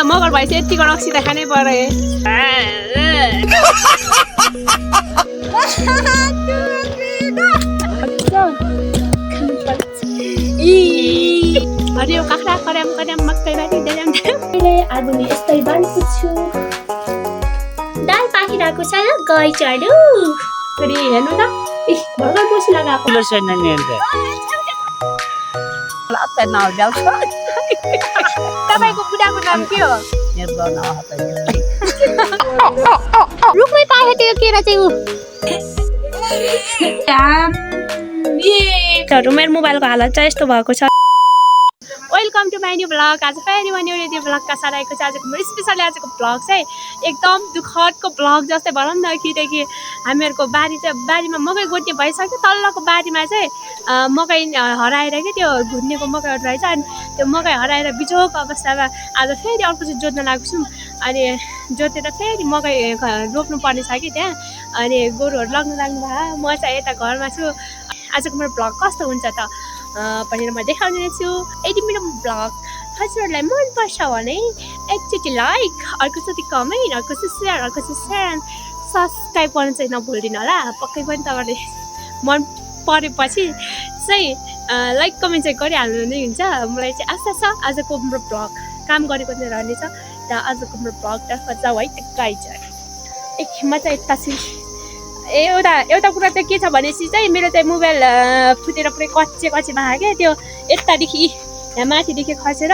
मगर भएपछि यतिको रक्सी त खानै पर्यो हरियो काँक्रा कराम कराम मकै बारी आज म यस्तै बाँड्छु छु दाल पाकिरहेको छ गइ चढु फेरि हेर्नु त भर्खर बोसी लगाएको तपाईँको बुढाको नाम के हो रुखमै पाएको त्यो केरा चाहिँ मेरो मोबाइलको हालत चाहिँ यस्तो भएको छ welcome to my new blog आज फेरि म न्यू रेडियो ब्लगका साथ आएको छ आजको स्पेसली आजको ब्लग चाहिँ एकदम दुःखदको ब्लग जस्तै भनौँ न किनकि हामीहरूको बारीमा मकै गोड्ने भइसक्यो तल्लोको बारीमा चाहिँ मकै हराएर कि त्यो घुर्नेको मकैहरू रहेछ अनि त्यो मकै हराएर बिजोको अवस्थामा आज फेरि अर्को चाहिँ जोत्न लागेको छौँ अनि जोतेर फेरि मकै रोप्नु पर्ने छ कि त्यहाँ अनि गोरुहरू लाग्नु भयो म चाहिँ यता घरमा छु आजको मेरो ब्लग कस्तो हुन्छ त भनेर म देखाउने छु यदि मेरो ब्लग हजुरहरूलाई मनपर्छ भने एकचोटि लाइक अर्कोचोटि कमेन्ट अर्कोचोटि सेयर सब्सक्राइब गर्नु चाहिँ नभुल्दिनु होला पक्कै पनि तपाईँले मन परेपछि चाहिँ लाइक कमेन्ट चाहिँ गरिहाल्नु नै हुन्छ मलाई चाहिँ आशा छ आजको मेरो ब्लग काम गरेको नै रहनेछ र आजको मेरो ब्लगतर्फ जाऊ है गाइज म चाहिँ यता छु एउटा कुरा चाहिँ के छ भनेपछि चाहिँ मेरो चाहिँ मोबाइल फुटेर पुरै कच्चे भएको क्या त्यो यतादेखि यहाँ माथिदेखि खसेर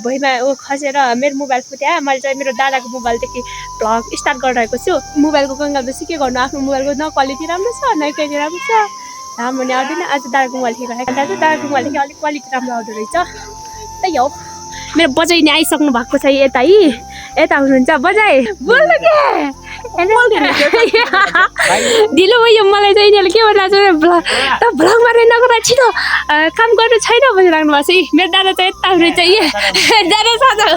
भुइँमा खसेर मेरो मोबाइल फुट्यो मैले चाहिँ मेरो दादाको मोबाइलदेखि भ्लग स्टार्ट गरिरहेको छु मोबाइलको कङ्गाल बेसी के गर्नु आफ्नो मोबाइलको न क्वालिटी राम्रो छ न कहिले राम्रो छ राम्रो नि आउँदैन आज दादाको मोबाइलदेखि राखेको दाजु दादाको मोबाइलदेखि अलिक क्वालिटी राम्रो आउँदो रहेछ त्यही हो मेरो बजाइ नि आइसक्नु भएको छ यता यता हुनुहुन्छ बजाइ बोल्नु के ढिलो भयो मलाई चाहिँ यिनीहरूले के भनिरहेको छ त भ्लगमा रहेनको र छिटो काम गर्नु छैन भनिराख्नु भएको छ मेरो दादा चाहिँ यता हुनुहुन्छ दादा साझा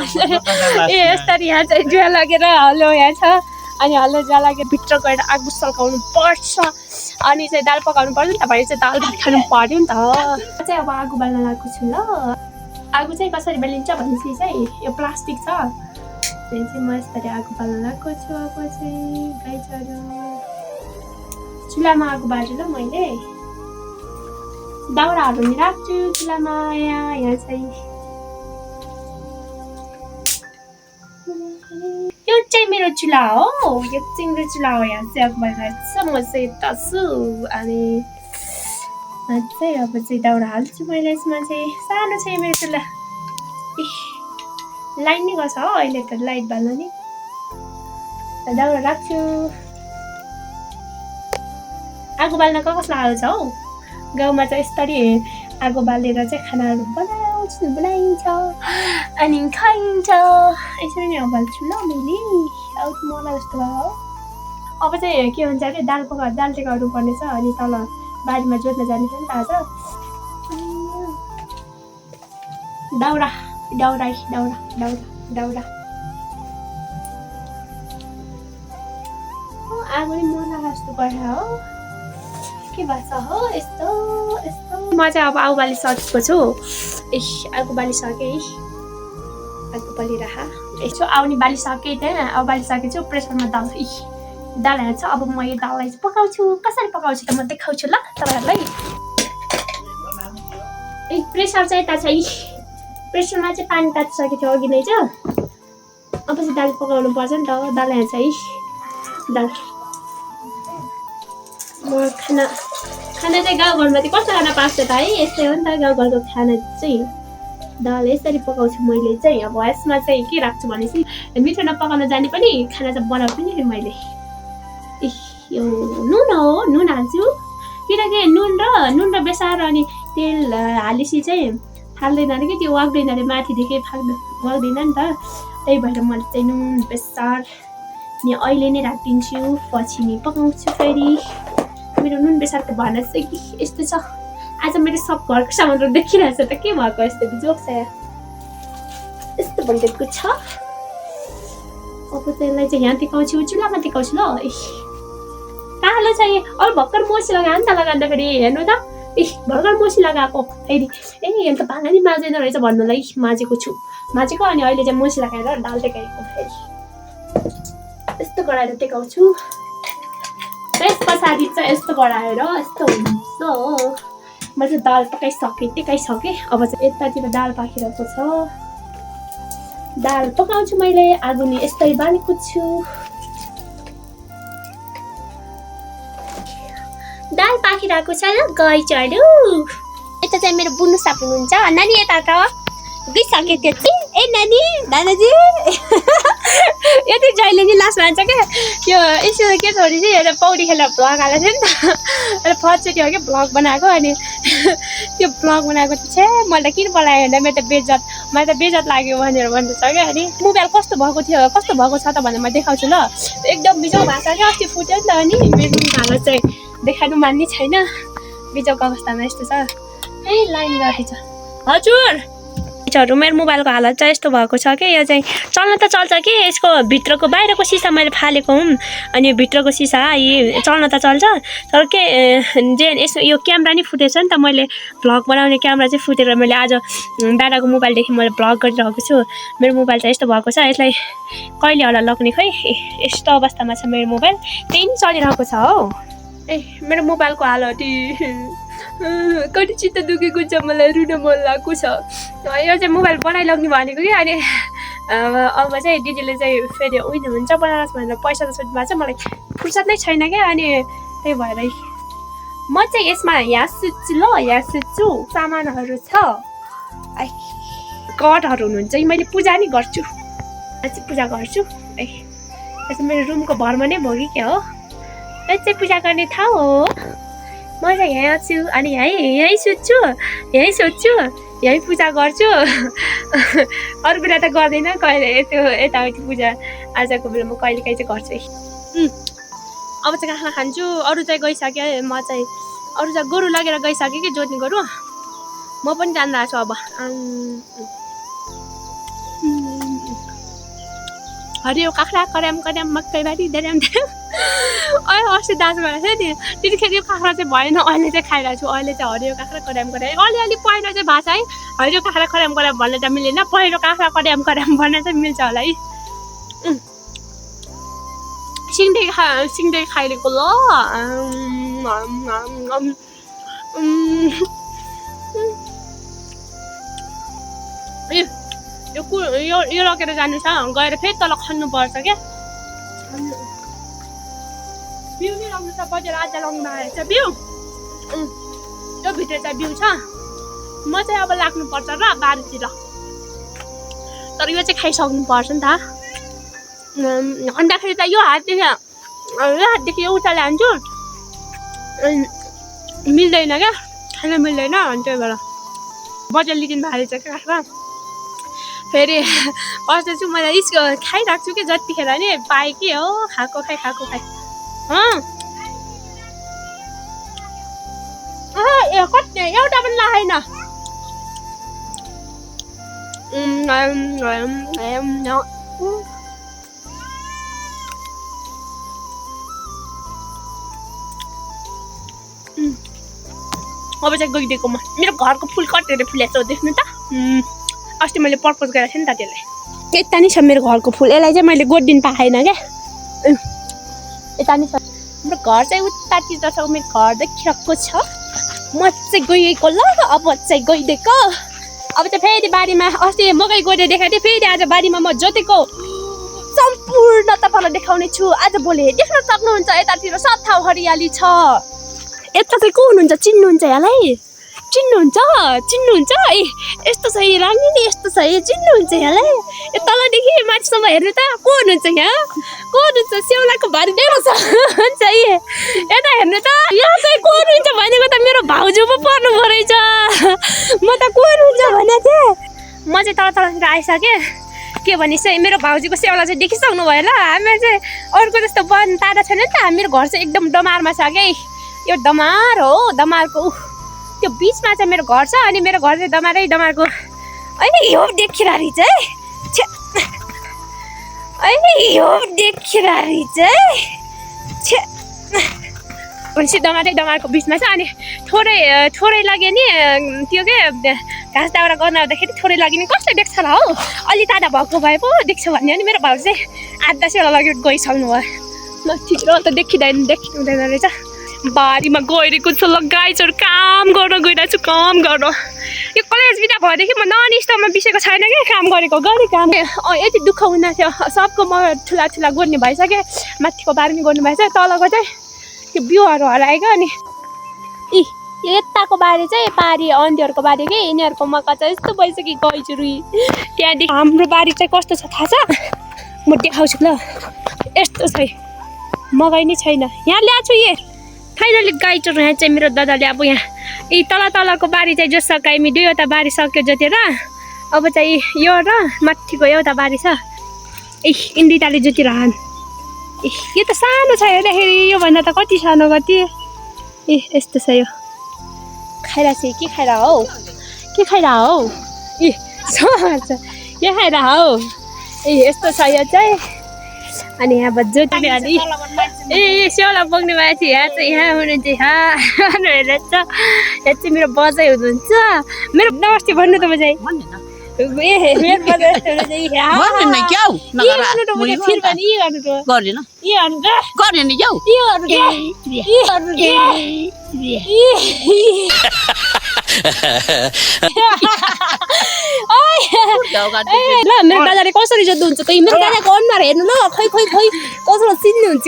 यस्तरी यहाँ चाहिँ जुवा लगेर हलो यहाँ छ अनि हलो जुवा लगेर भित्र गएर आगो सल्काउनु पर्छ अनि चाहिँ दाल पकाउनु पर्छ नि त भने चाहिँ दाल भात खानु पर्यो नि त चाहिँ अब आगो बाल्न लगाएको छु ल आगो चाहिँ कसरी बालिन्छ भनेपछि चाहिँ यो प्लास्टिक छ त्यही चाहिँ म यसरी आगो बाल्न लगाएको छु अब चाहिँ गाईहरू चुल्हामा आगो बाल्छु ल मैले दाउराहरू नि राख्छु चुल्हामा यहाँ चाहिँ यो चाहिँ मेरो चुल्हा हो यो चाहिँ मेरो चुल्हा हो यहाँ चाहिँ आगो बाल्न छ म चाहिँ यता छु अनि चाहिँ अब चाहिँ दाउरा हाल्छु मैले यसमा चाहिँ सानो चाहिँ मेरो चुल्हा लाइन नै गर्छ हो अहिले त लाइट बाल्न नि दाउरा राख्छु आगो बाल्न कसलाई आउँछ हौ गाउँमा चाहिँ यस्तरी आगो बालेर चाहिँ खानाहरू बनाइन्छ अनि खाइन्छ यसरी नै बाल्छु ल मैले अब मलाई जस्तो भयो हो अब चाहिँ के भन्छ अरे दाल टेकाउनु पर्ने छ अनि तल बारीमा जोत्न जाने छ नि त आज दाउरा आगो नि मर्ला जस्तो गरे हो के भन्छ हो यस्तो म चाहिँ अब आगो बालिसकेको छु आगो बालिसकेँ आगो बालिरह यसो आउने बालिसकेँ त्यहाँ अब बालिसकेको छु प्रेसरमा दाल हाल्छ अब म यो दाललाई चाहिँ पकाउँछु कसरी पकाउँछु त म देखाउँछु ल तपाईँहरूलाई प्रेसर चाहिँ यता छ प्रेसरमा चाहिँ पानी तातिसकेको थियो अघि नै चाहिँ अब चाहिँ दाल पकाउनु पर्छ नि त दाल यहाँ चाहिँ दाल म खाना चाहिँ गाउँघरमा चाहिँ कस्तो खाना पाक्छ त है यस्तै हो नि त गाउँघरको खाना चाहिँ दाल यसरी पकाउँछु मैले चाहिँ अब यसमा चाहिँ के राख्छु भनेपछि मिठो नपकाउन जाने पनि खाना चाहिँ बनाउँछु नि मैले यो नुन हाल्छु किनकि नुन र बेसार अनि तेल हालेपछि चाहिँ फाल्दैन अरे कि त्यो वाग्दैन अरे माथिदेखि वाग्दैन नि त त्यही भएर मैले चाहिँ नुन बेसार नि अहिले नै राखिदिन्छु पछि नि पकाउँछु फेरि मेरो नुन बेसारको भाना चाहिँ कि यस्तो छ आज मेरो सब घरको सामानहरू देखिरहेको छ त के भएको यस्तो बिजोक छ यस्तो भइदिएको छ अब त्यसलाई चाहिँ यहाँ टिकाउँछु चुल्हामा टिकाउँछु ल उकालो चाहिँ अरू भर्खर मोसी लगायो नि त लगाउँदाखेरि हेर्नु त भर्खर मोसी लगाएको फेरि यहाँ त भाँडा नि माझेन रहेछ भन्नुलाई माझेको छु माझेको अनि अहिले चाहिँ मोसी लगाएर दाल टेकाएको फेरि यस्तो गराएर टेकाउँछु त्यस पछाडि चाहिँ यस्तो गराएर यस्तो हुन्छ मैले दाल टेकाइसकेँ अब चाहिँ यतातिर दाल पाकिरहेको छ दाल पकाउँछु मैले आगोनी यस्तै बालेको छु दाल पाकिरहेको छ ल गइचहरू यता चाहिँ मेरो बुनु साप्नुहुन्छ नानी यता त गइसक्यो त्यो चाहिँ ए नानी दादाजी यति जहिले नि लास्ट भन्छ क्या यो यसो के छोरी चाहिँ एउटा पौडी खेलेर भ्लग हालेको थियो नि त एउटा फर्स्टचोटि हो कि भ्लग बनाएको अनि त्यो भ्लग बनाएको चाहिँ मैले किन बोलायो भने मलाई त बेजत लाग्यो भनेर भन्दैछ क्या अनि मोबाइल कस्तो भएको छ त भनेर म देखाउँछु ल एकदम बिजोग भएको छ क्या अस्ति फुट्यो नि त अनि मेरो हालत चाहिँ देखाउनु मान्ने छैन बिजोगको अवस्थामा यस्तो छ ए लाइन राखेछ हजुर मेरो मोबाइलको हालत चाहिँ यस्तो भएको छ कि यो चाहिँ चल्न त चल्छ कि यसको भित्रको बाहिरको सिसा मैले फालेको हुँ अनि भित्रको सिसा यी चल्न त चल्छ तर के जे यसो यो क्यामेरा नि फुटेछ नि त मैले भ्लग बनाउने क्यामेरा चाहिँ फुटेर मैले आज दादाको मोबाइलदेखि मैले भ्लग गरिरहेको छु मेरो मोबाइल चाहिँ यस्तो भएको छ यसलाई कहिले होला लग्ने खै यस्तो अवस्थामा छ मेरो मोबाइल त्यही नि चलिरहेको छ हौ ए मेरो मोबाइलको हालत कति चित्त दुखेको छ मलाई रुन मन लागेको छ यो चाहिँ मोबाइल बनाइलग्ने भनेको कि अनि अब चाहिँ दिदीले चाहिँ फेरि उयो हुन्छ बनाएर भनेर पैसा त सोध्नु भएको छ मलाई फुर्सद नै छैन क्या अनि त्यही भएर म चाहिँ यसमा यहाँ सुत्छु ल यहाँ सुत्छु सामानहरू छ गडहरू हुनुहुन्छ मैले पूजा नि गर्छु पूजा गर्छु यसो मेरो रुमको भरमा नै भयो कि क्या हो यो चाहिँ पूजा गर्ने ठाउँ हो म चाहिँ यहाँ छु अनि यहीँ सुत्छु यहीँ सोध्छु यहीँ पूजा गर्छु अरू बेला त गर्दैन कहिले त्यो यताउति पूजा आजको बेला म कहिलेकाहीँ चाहिँ गर्छु अब चाहिँ खाना खान्छु अरू चाहिँ गइसक्यो म चाहिँ अरू चाहिँ गोरु लगेर गइसक्यो कि जोत्ने गोरु म पनि जान्दैछु अब हरियो काँक्रा कराम मकैबारी देराम अहिले अस्ति दाजु भएको थियो नि त्यतिखेर यो काँक्रा चाहिँ भएन अहिले चाहिँ खाइरहेको छु अहिले चाहिँ हरियो काँक्रा कराम अलिअलि पहिरो चाहिँ भएको छ है हरियो काँक्रा कराम भन्ने त मिलेन पहिरो काँक्रा कराम भन्ने चाहिँ मिल्छ होला है सिङ्दै खाइरहेको ल यो लगेर जानु छ गएर फेरि तल खन्नुपर्छ क्या बिउ नै लाउनु छ बजार आज लाउनु भएको छ बिउ त्यो भित्र चाहिँ बिउ छ म चाहिँ अब लाग्नुपर्छ र बारीतिर तर यो चाहिँ खाइसक्नु पर्छ नि त अन्दाखेरि त यो हातदेखि यो उचाले हान्छु मिल्दैन क्या खान मिल्दैन अनि त्यही भएर बजार लिदिनु भएको छ क्या खासमा फेरि अस्ति चाहिँ मलाई खाइरहेको छु कि जतिखेर नि पाएँ कि हो खाएको खाइ कति एउटा पनि लागेन अब चाहिँ गइदिएको म मेरो घरको फुल कटेर फुलेको देख्नु त अस्ति मैले पर्पोज गरेको थिएँ नि त त्यसलाई यता नि छ मेरो घरको फुल यसलाई चाहिँ मैले गोडिदिनु पाएन क्या यता नि छ मेरो घर चाहिँ उतातिर छ मेरो घर देखिरहेको छ म चाहिँ गइएको ल अब चाहिँ गइदिएको अब चाहिँ फेरि बारीमा अस्ति मकै गोडेर देखाएको थिएँ फेरि आज बारीमा म जोतेको सम्पूर्ण तपाईँलाई देखाउने छु आज भोलि देख्न सक्नुहुन्छ यतातिर सत्ताउ हरियाली छ यता चाहिँ को हुनुहुन्छ चिन्नुहुन्छ यहाँलाई चिन्नुहुन्छ ए यस्तो छ यो रानी नि यस्तो छ यो चिन्नुहुन्छ यहाँलाई यो तलदेखि माथिसम्म हेर्नु त को हुनुहुन्छ यहाँ को हुनुहुन्छ सेउलाको भारी डेलो छ हुन्छ यता हेर्नु त यहाँ चाहिँ को हुनुहुन्छ भनेको त मेरो भाउजू पो पर्नु पो रहेछ म त को हुनुहुन्छ भनेको थिएँ म चाहिँ तलतिर आइसकेँ के भने चाहिँ मेरो भाउजूको सेउला चाहिँ देखिसक्नु भयो ल हामीहरू चाहिँ अर्को जस्तो वन तारा छैन नि त मेरो घर चाहिँ एकदम डमारमा छ क्या यो डमार हो डमारको त्यो बिचमा चाहिँ मेरो घर छ अनि मेरो घर चाहिँ डमारको अहिले यो देखिरहरी चाहिँ अहिले यो देखिरहरी चाहिँ अनि सिद्धमा चाहिँ डमारको बिचमा छ अनि थोरै लाग्यो नि त्यो के घाँस दाउरा गर्न आउँदाखेरि थोरै लाग्यो नि कसले देख्छ होला हौ अलि टाढा भएको भए पो देख्छ भन्यो अनि मेरो भाउ चाहिँ आधा सेला लगेर गइसक्नु भयो ल ठिक र त देखिँदैन रहेछ बारीमा गइरहेको छु ल गाइजहरू काम गर्न गइरहेको छु काम गर्न यो कलेज बिदा भएदेखि म नन स्टपमा बिसेको छैन कि काम गरेको गरी काम यति दुःख हुँदा थियो सबको म ठुला गर्ने भइसक्यो माथिको बारीमा गर्नु भएछ तलको चाहिँ त्यो बिउहरू हराएको अनि यताको बारी चाहिँ पारी अन्त्यहरूको बारी कि यिनीहरूको मकै चाहिँ यस्तो भइसक्यो गइचुरी त्यहाँदेखि हाम्रो बारी चाहिँ कस्तो छ थाहा छ म देखाउँछु ल यस्तो छ मकै नै छैन यहाँ ल्याएको छु फाइनली गाइडहरू यहाँ चाहिँ मेरो दादाले अब यहाँ तलको बारी चाहिँ जो सकाइमी दुईवटा बारी सक्यो जोतेर अब चाहिँ यो र माथिको एउटा बारी छ यिन दुईटाले जोतिरहन् यो त सानो छ हेर्दाखेरि योभन्दा त कति सानो कति यस्तो छ यो खाइरहेको छ के खाइरह हौ के खाइरह हौ यस्तो छ यो चाहिँ अनि यहाँ जोतिने अनि स्याउला बोक्ने मान्छे यहाँ चाहिँ यहाँ हुनुहुन्छ हेरेर छ यहाँ चाहिँ मेरो बजाइ हुनुहुन्छ मेरो नमस्ते भन्नु त बजाइ ल मेरो दादाले कसरी जोत्नुहुन्छ त मेरो दादाको अनुहार हेर्नु ल खै कसरी चिन्नुहुन्छ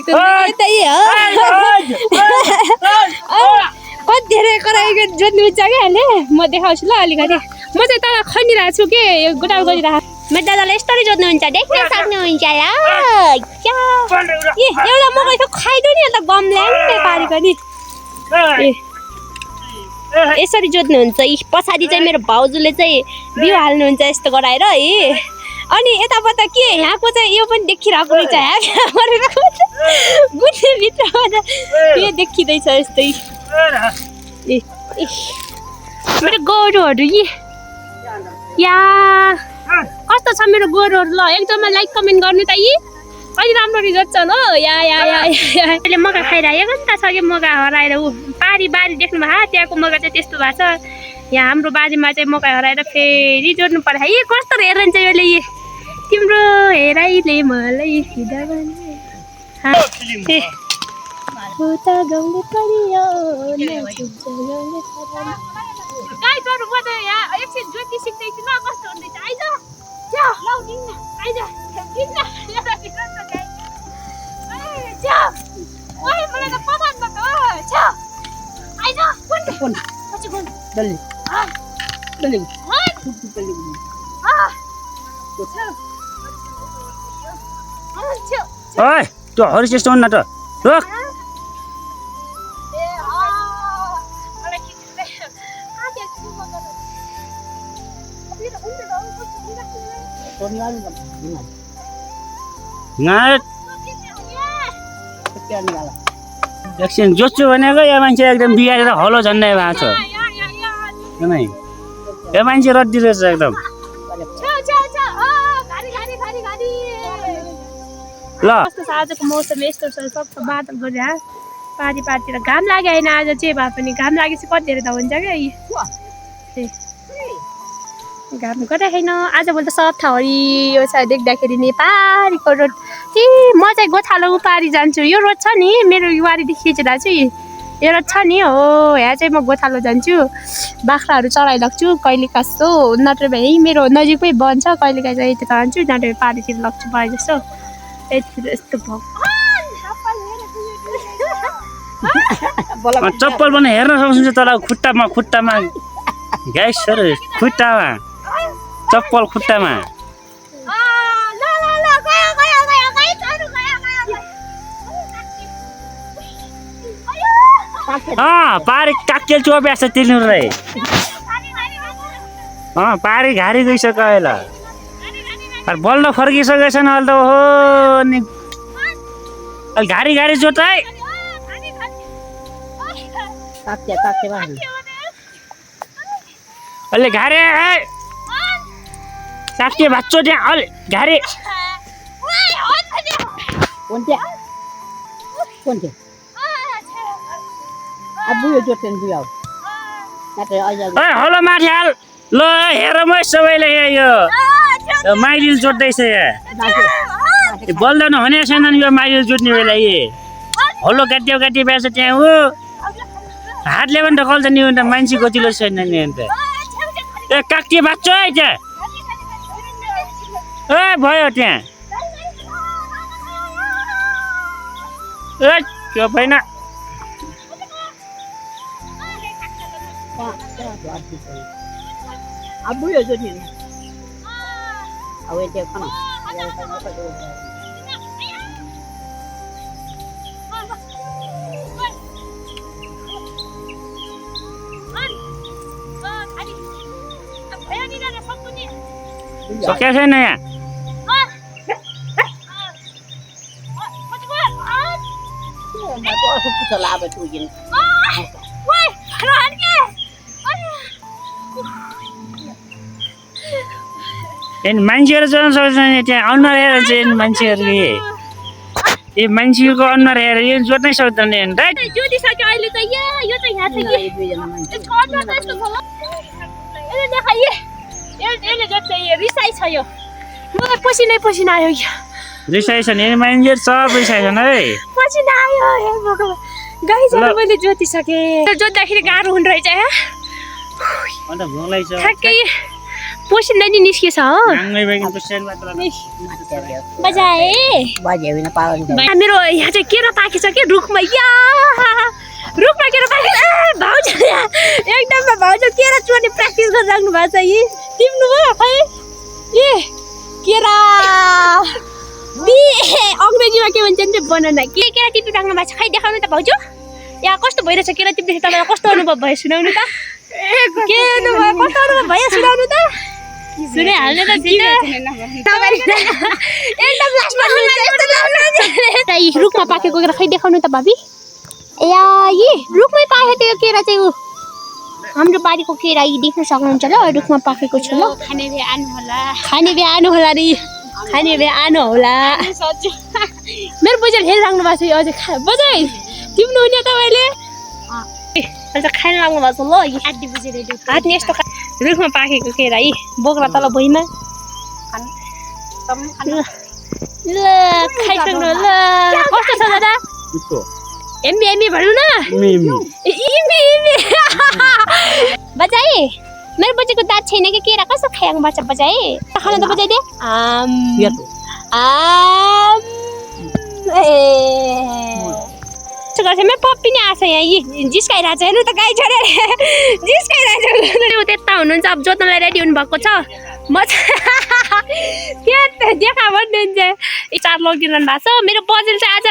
कति धेरै कराइकन जोत्नुहुन्छ क्या अहिले म देखाउँछु ल अलिकति म चाहिँ तल खनिरहेको छु कि यो गोटाल गरिरहेको मेरो दादाले यस्तरी जोत्नुहुन्छ देख्न सक्नुहुन्छ एउटा मकै त खाइदो नि अन्त गमले पारेको नि यसरी जोत्नुहुन्छ पछाडि चाहिँ मेरो भाउजूले चाहिँ बिउ हाल्नुहुन्छ यस्तो गराएर है अनि यताबाट के यहाँको चाहिँ यो पनि देखिरहेको रहेछ गुठीभित्र यो देखिँदैछ यस्तै मेरो गोरुहरू या कस्तो छ मेरो गोरुहरू ल एकदमै लाइक कमेन्ट गर्नु त कति राम्रो रिजल्ट छ हो अहिले मकै खाइरहेको नि त छ कि मकै हराएर बारी देख्नु भयो त्यहाँको मकै चाहिँ त्यस्तो भएको छ यहाँ हाम्रो बारीमा चाहिँ मकै हराएर फेरि जोड्नु पर्यो कस्तो हेर्नु चाहिँ यसले तिम्रो हेराइले मलाई एकछिन ज्योति सिक्दैछु ल कस्तो हुँदैछ आइज मलाई त पता त्यो हरिचेष्ट हुन्न त रोक एकछिन जोत्छु भनेको यो मान्छे एकदम बिगारेर हलो झन्डै भएको छ यो मान्छे रड्डी रहेछ एकदम ल आजको मौसम यस्तो छ सब बादल गरे पारीतिर घाम लाग्यो होइन आज चाहिँ भए पनि घाम लागेपछि कति धेरै त हुन्छ क्या घाम गरेन आजभोलि त सफा हरियो छ देख्दाखेरि नि पारीको रोड म चाहिँ गोथालो पारी जान्छु यो रोड छ नि मेरो वारीदेखि खिचेर चाहिँ यो रोड छ नि हो यहाँ चाहिँ म गोथालो जान्छु बाख्राहरू चराइ लग्छु कहिले कस्तो नत्र भए मेरो नजिकै वन छ कहिले काहीँ चाहिँ यता जान्छु नत्र पारीतिर लग्छु भयो जस्तो यतितिर यस्तो चप्पल पनि हेर्न सक्नुहुन्छ तल खुट्टामा ग्यासहरू खुट्टामा चप्पल खुट्टामा पारी काकेल चोपे छ तिनीहरूलाई पारी घारी गइसक्यो अहिले बल्ल फर्किसकेको छैन अहिले त ओहो नि घारी जोत है अहिले घारे साक्के भाच्चो त्यहाँ अलि घारे हलो माथि हाल ल हेर म सबैले यो माइलिल जोड्दैछ यहाँ बोल्दैन भने छैनन् यो माइलिल जोड्ने बेला हलो काटी बेच्छ त्यहाँ हो हातले पनि ढकल्छ नि अन्त मान्छे गतिलो छैन नि अन्त ए काक्टी बाँच्छ है त्यहाँ ए भयो त्यहाँ ए त्यो भएन सकेको छैन यहाँ मान्छेहरू जोड्न सक्दैन त्यहाँ अनुहार हेरेर चाहिँ मान्छेहरू ए मान्छेको अनुहार हेरेर यो जोड्नै सक्दैन जोडिसक्यो अहिले त यो चाहिँ यहाँ छ यसको अनुहार त यस्तो छ यसले देखा यसले जोड्छ रिसाइ छ यो मलाई पसिना आयो रिसाइ छ नि मान्छेहरू सब रिसाइ छन् है पसिना आयो हे भगवान् गाइजहरु मैले जोडिसकेँ जोड्दाखेरि गाह्रो हुँदो रहेछ अन्त भोगलाई छ ठ्याक्कै पसिना नि निस्केछ हो बजाए मेरो यहाँ चाहिँ केरा पाकेछ के रुखमा रुखमा केरा पाकेछ भाउजू एकदम भाउजू केरा चोर्ने प्र्याक्टिस गरिराख्नु भएको छ यी टिप्नु भयो खै ए केरा अङ्ग्रेजीमा के भन्छ नि बनाना के केरा टिपिराख्नु भएको छ खै देखाउनु त भाउजू यहाँ कस्तो भइरहेछ केरा टिप्दै तपाईँलाई कस्तो अनुभव भयो सुनाउनु त के अनुभव कस्तो अनुभव भयो सुनाउनु त सुनाइहाल्नु त एकदम रुखमा पाकेको केरा खै देखाउनु त भाबी या यी रुखमै पाएको त्यो केरा चाहिँ ऊ हाम्रो बारीको केरा यी देख्न सक्नुहुन्छ ल रुखमा पाकेको छ ल खाने भए आउनु होला नि खाने भए आउनु होला मेरो बुझेर हेरिराख्नु भएको छ अझै बजाइ तिम्रो हुने तपाईँले अन्त खानु लाग्नु भएको छ ल आदि बुझेर हातले यस्तो रुखमा पाकेको केरा यी बोक्रा तल भुइँमा ल खाइसक्नु ल कस्तो छ दादा एमी भन्नु न बजाए मेरो बजेको दाँत छैन कि केरा कस्तो खाएको पर्छ बजाए खाना त बजाइदे मेरो पप्पी नै आएको छ यहाँ यी जिस्काइरहेको छ हेर्नु त गाई छोडेर जिस्काइरहेको छ त्यता हुनुहुन्छ अब जोत्नलाई रेडी हुनुभएको छ म त्यहाँ देखा भन्नुहुन्छ चार लगिरहनु भएको छ मेरो बजेल चाहिँ आज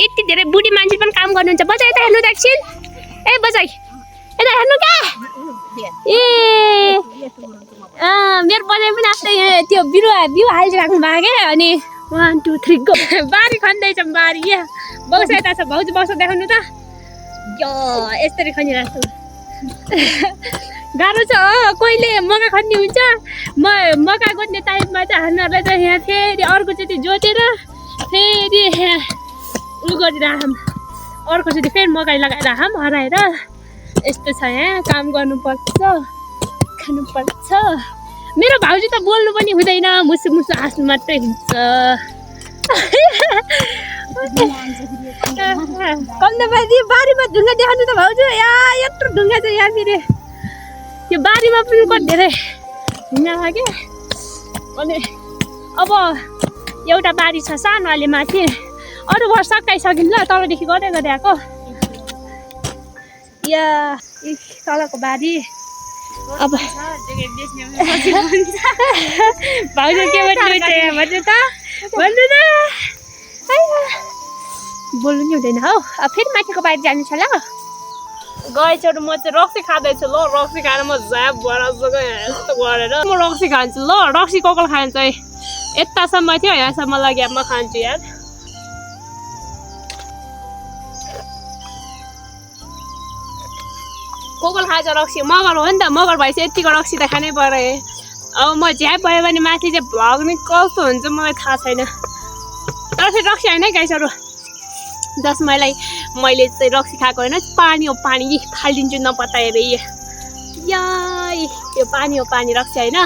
यति धेरै बुढी मान्छे पनि काम गर्नुहुन्छ बजाइ त हेर्नु त एकछिन ए बजाइ यता हेर्नु क्या ए मेरो बजाइ पनि आफ्नै त्यो बिउ हालिराख्नु भएको क्या अनि 1 2 3 गो बारी खन्दैछ बारी यहाँ बौसा यता छ भाउजू बौसा देखाउनु त यसरी खनिरहेको गाह्रो छ कहिले मकै खन्ने हुन्छ मकै गोड्ने टाइममा चाहिँ हामीहरूलाई चाहिँ यहाँ फेरि अर्कोचोटि जोतेर फेरि उ गरिराखौँ अर्कोचोटि फेरि मकै लगाइराखौँ हराएर यस्तो छ यहाँ काम गर्नुपर्छ खानुपर्छ मेरो भाउजू त बोल्नु पनि हुँदैन मुसु हाँस्नु मात्रै हुन्छ कम्दाबादी बारीमा ढुङ्गा देखाउनु त भाउजू यत्रो ढुङ्गा छ यहाँ फेरि यो बारीमा पनि कति धेरै ढुङ्गा छ क्या अनि अब एउटा बारी छ सानो अलि माथि अरू घर सकाइसकिन् ल तलदेखि गर्दै आएको या तलको बारी अब भाउजू के भन्नु त बोल्नु नि हुँदैन हौ अब फेरि माथिको बारी जानु छ ल गएछहरू म चाहिँ रक्सी खाँदैछु ल रक्सी खाएर म झ्याप भएर यस्तो गरेर म रक्सी खान्छु ल रक्सी कोकल खान्छ है यतासम्म थियो यहाँसम्म लग्यो म खान्छु यार कोकल खान्छ रक्सी मगर हो नि त मगर भएपछि यतिको रक्सी त खानै पऱ्यो अब म झ्याप भयो भने माथि चाहिँ भ्लग नै कस्तो हुन्छ मलाई थाहा छैन तर फेरि रक्सी होइन गाइसहरू जस मलाई मैले चाहिँ रक्सी खाएको होइन पानी हो पानी फालिदिन्छु नपताए रे या यो पानी हो पानी रक्सी होइन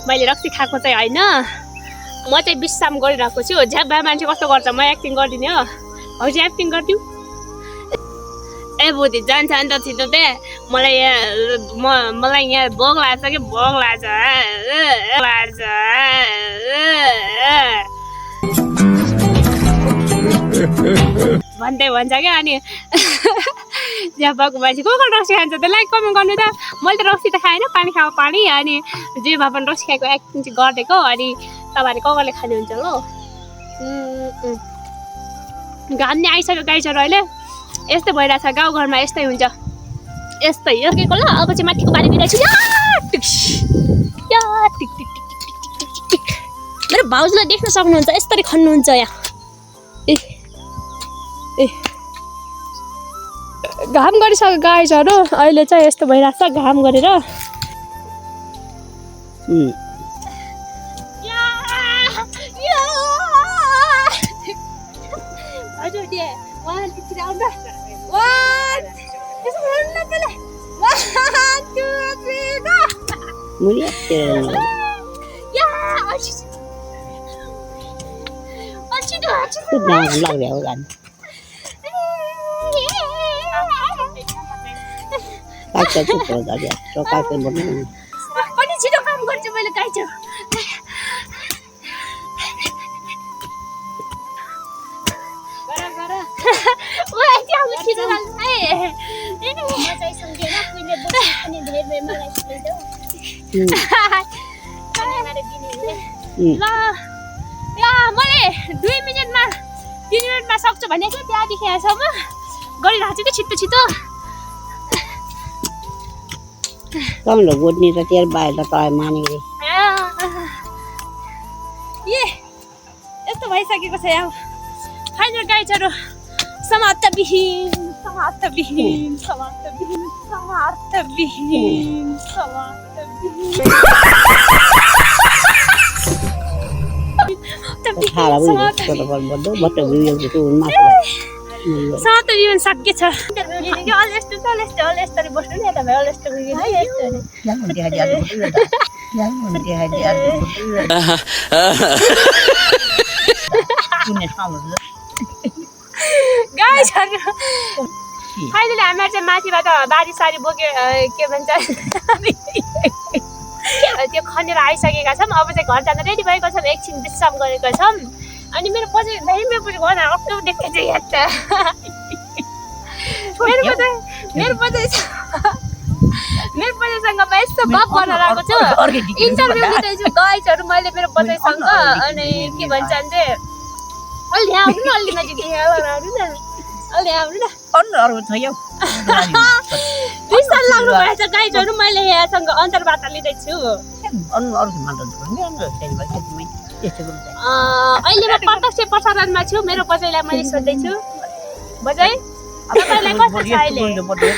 मैले रक्सी खाएको चाहिँ होइन म चाहिँ विश्राम गरिरहेको छु झ्याबा मान्छे कस्तो गर्छ म एक्टिङ गरिदिने हो हौ चाहिँ एक्टिङ गरिदिउँ ए बुद्धि जान्छ नि त छिटो दे मलाई यहाँ भोक लाग्छ कि भोक लाग्छ भन्दै भन्छ क्या अनि झ्यापाको मान्छे को रक्सी खान्छ त लाइक कमेन्ट गर्नु त मैले त रक्सी त खाएन पानी खाएको पानी अनि जे भए पनि रक्सी खाएको एक्टिङ चाहिँ गरिदिएको अनि तपाईँहरूले कसले खानुहुन्छ ल घाम नि आइसक्यो गाइसहरू अहिले यस्तै भइरहेछ गाउँघरमा यस्तै हुन्छ यस्तै यर्केको ल अब चाहिँ माथिको बारी दिइरहेको छु मेरो भाउजूलाई देख्न सक्नुहुन्छ यसरी खन्नुहुन्छ यहाँ ए घाम गरिसक्यो गाइसहरू अहिले चाहिँ यस्तो भइरहेछ घाम गरेर पनि छिटो काम गर्छु मैले गाइछु मैले 2 मिनटमा 3 मिनटमा सक्छु भने चाहिँ त्यहाँदेखि यहाँसम्म गरिरहेको छु कि छिटो छिटो कमलो गोड्ने त तेल बाहिर त माने रे यस्तो भइसकेको छ यहाँ फाइनल गाइजहरू समाप्तविहीन समाप्तविहीन सकिएछ यस्तरी बस्नु नि यता भयो फाइनली हामीहरू चाहिँ माथिबाट बारी सारी बोके के भन्छ त्यो खनेर आइसकेका छौँ अब चाहिँ घर जान रेडी भएका छौँ एकछिन विश्राम गरेका छौँ अनि मेरो पछि मेरो पछि घर अर्को देख्दै चाहिँ यहाँ त मेरो बजाइसँग म यस्तो गफ गर्न लगाएको छु इन्टरभ्यू दिँदैछु गाइजहरू मैले मेरो बजाइसँग अनि के भन्छ भने अलि यहाँ आउनु न अलि नजिक यहाँ आउनु न अलि आउनु न विशाल लाग्नु भएछ गाइजहरू मैले यहाँसँग अन्तर्वार्ता लिँदैछु अहिले म प्रत्यक्ष प्रसारणमा छु मेरो बजाइलाई मैले सोध्दैछु बजाइ तपाईँलाई कस्तो छ अहिले बजाइ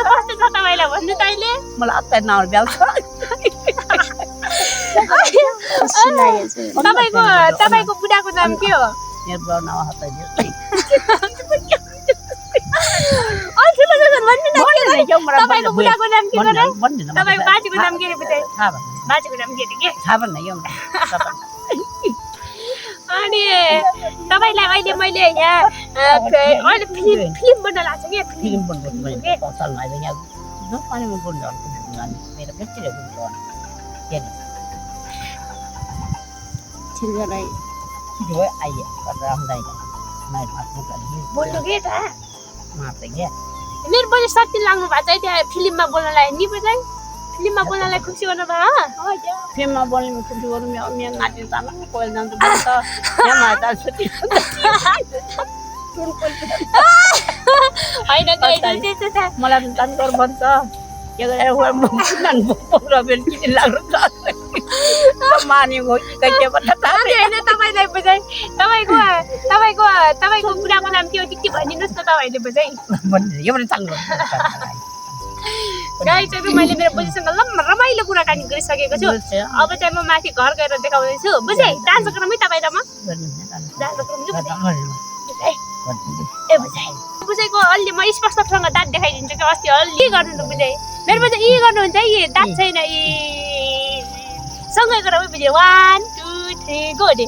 कस्तो छ तपाईँलाई भन्नु त अहिले तपाईँको बुढाको नाम के हो तपाईँको बुढाको नाम के हो तपाईँको बाजेको नाम के बुझाइ बाजेको नाम के अनि तपाईँलाई अहिले मैले यहाँ अहिले फिल्म बन्न लाग्छ कि फिल्म मेरो बजे सत्य लाग्नु भएको छ त्यहाँ फिल्ममा बोल्नलाई नि बजाइ फिल्ममा बोल्नलाई खुसी गर्नु भयो फिल्ममा बोल्ने खुसी गर्नु मेरो नाति जानु कोही जान्छ मलाई जानु भन्छ तपाईँलाई बुझाइ तपाईँको बुढाको नाम के हो के भनिदिनुहोस् न तपाईँले बुझाइ गाइजहरू मैले मेरो बुझीसँग रमाइलो कुराकानी गरिसकेको छु अब चाहिँ म माथि घर गएर देखाउँदैछु बुझाइ डान्स गरौँ है तपाईँ र म डान्स गरौँ ए बुझाइको अलि म स्पष्टसँग दाँत देखाइदिन्छु कि अस्ति अलि गर्नु न बुझाइ मेरो बुझाइ यी गर्नुहुन्छ है दाँत छैन सँगै गर बुझ्यो 1 2 3 गो दे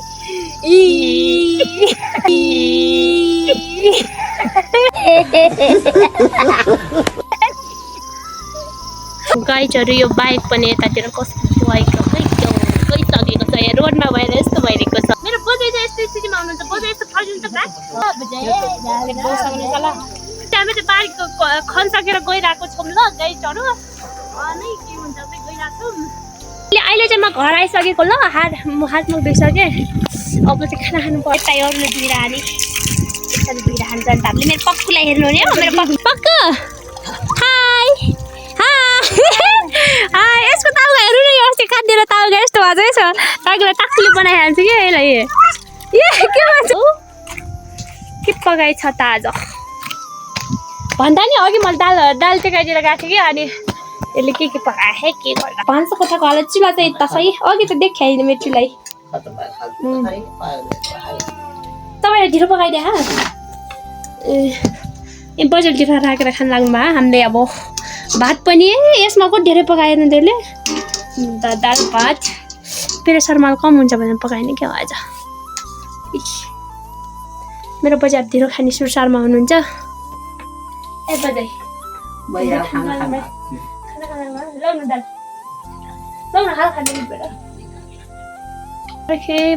गाइजहरू यो बाइक पनि यतातिर कस्तो भएको गइसकेको छ यहाँ रोडमा भएर यस्तो भइरहेको छ मेरो बोजू चाहिँ यस्तो स्थितिमा हुनुहुन्छ बोजू यस्तो फर्किन्छ हामी चाहिँ बारीको खनसकेर गइरहेको छौँ ल गाइजहरू अनि के हुन्छ चाहिँ गइरहेको छौँ अहिले चाहिँ म घर आइसकेको ल हात मुख धोइसकेँ अब चाहिँ खाना खानु पर्छ अरूले दुइरहने यसरी दुइरहन्छ नि तपाईँले मेरो पक्कुलाई हेर्नु नि हो मेरो पक्कु हाई यसको ताउगा हेर्नु न यो अस्ति खाँदिएर ताउगा यस्तो भएको छ ताउगालाई टाक्कुले बनाइहाल्छु कि यसलाई के भन्छ के पकाइ छ त आज भन्दा नि अघि मैले दाल टेकाइदिएर गएको थिएँ कि अनि यसले के पकाए के गर्दा भान्सा कोठाको हालत चुला चाहिँ यता सही अघि त देखाइदिनु मेरो चुलाई तपाईँले ढिलो पकाइदिए ए बजार ढिलो राखेर खान लाग्नु भयो हामीले अब भात पनि यसमा को धेरै पकाएन त्यसले दाल भात प्रेसर माल कम हुन्छ भनेर पकाएन क्या आज मेरो बजार ढिलो खाने सुरसारमा हुनुहुन्छ ए बजाइ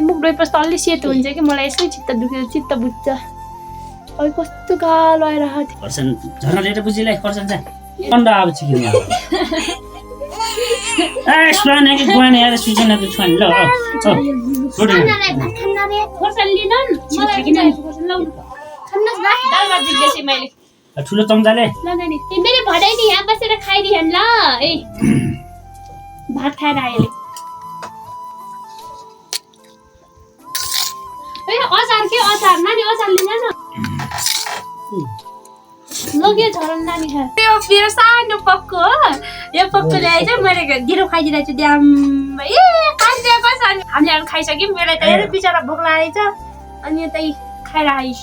मुख धोएपछि त अलि सेतो हुन्छ कि मलाई यसै चित्त दुख्यो चित्त बुझ्छ अहिले कस्तो गालो आइरहेको ठुलो चम्चाले मेरो भनाइ नि यहाँ बसेर खाइदिएन ल ए भात खाएर आएले अचार के अचार नानी अचार लिन न लग्यो झरन नानी खा यो मेरो सानो पक्कु हो यो पक्कु ल्याएछ मैले ढिलो खाइदिरहेको छु ड्याम ए खाइदिएको छ अनि हामीले खाइसक्यौँ मेरो त हेर बिचरा भोक लागेछ अनि यतै खाएर आइस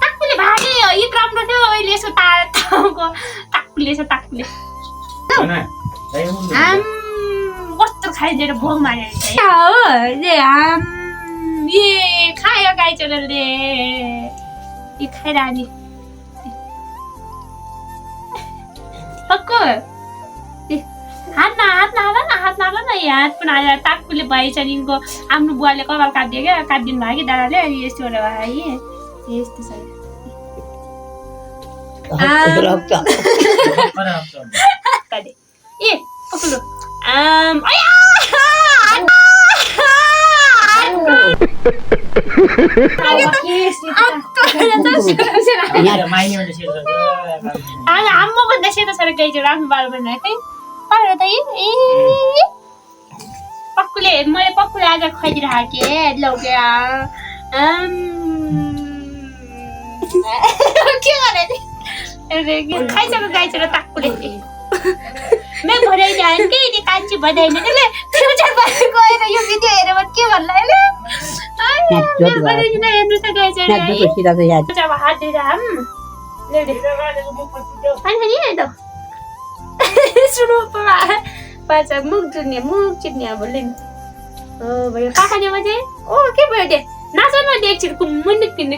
टाक्कुले भाग्यो यति राम्रो थियो अहिले यसो टाउको टाक्कुले छ टाक्कुले कस्तो खाइदिएर भोक मारेर ए खायो गाई चोरले ए खाइरहने पक्को हात नहाल न हात पनि आएर टाक्कुले भएछ नि यिनको आफ्नो बुवाले कपाल काटिदियो क्या काटिदिनु भयो कि दादाले अनि यस्तो भयो है यस्तो छ ए पक्कु आम्मा भन्दा सेतो छ गाई चाहिँ राम्रो बाल बनाएर खै पाएर त ए पक्कुले आज खुवाइदिरहेको थिएँ लौक्या के गरे खाइसक्यो गाई चाहिँ टाक्कुले मैं भराइ जान के नि कान्छी बधाइन त्यसले फ्युचर भएर गएर यो भिडियो हेरेर के भन्ला हैन मेरो बधाइ दिन हेर्नु त गएछ नि अब हात दिएर हम ले ले अनि नि त सुरु पाचा मुख चिन्ने अब ले ओ भयो काकाले मजे ओ के भयो दे नाचन म देख्छु कुम्मुन किने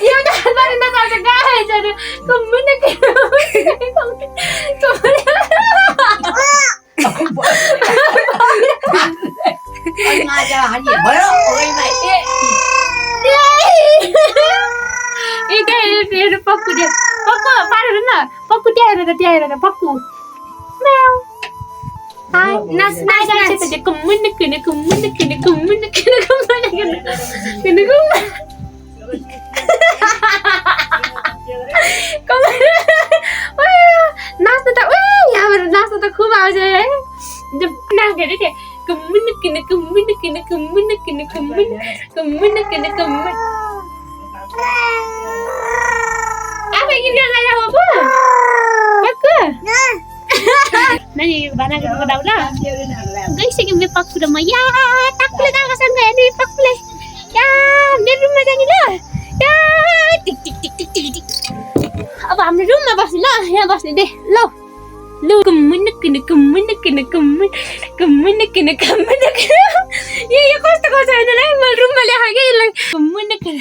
यो दालबारी नचाउँछ गाई छ कुम्मुन पक्कु पारेर न पक्कु त्यहाँ हेरेर पक्कु नाच कुम्मुन किने नाच्नु त यहाँबाट नाच्नु त खुब आउँछ है नाच्दै थियो कुम्मुन किने आफै किनेर ल्याएको पो नानी भाना गदाउ ल गइसक्यो मेरो पक्कुरमा या टक्कुले गएकोसँग हेर्नु पक्कुले या मेरो रुममा जाने ल या टिक टिक टिक टिक टिक टिक अब हाम्रो रुममा बस्ने ल यहाँ बस्ने दे ल लु कम्मुन किन यो कस्तो गर्छ हैन म रुममा ल्याए के यसलाई कम्मुन किन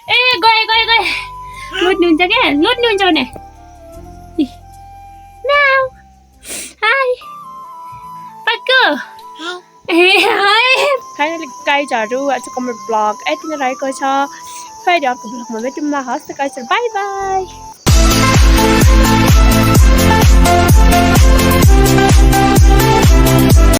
ए गए लुट्नु हुन्छ के लुट्नु हुन्छ भने म्याउ हाई पक्कु ए हाई फाइनली गाइजहरु आजको हाम्रो ब्लग यति नै रहेको छ फेरि अर्को ब्लगमा भेटौँला हस् त गाइजहरु बाइ बाइ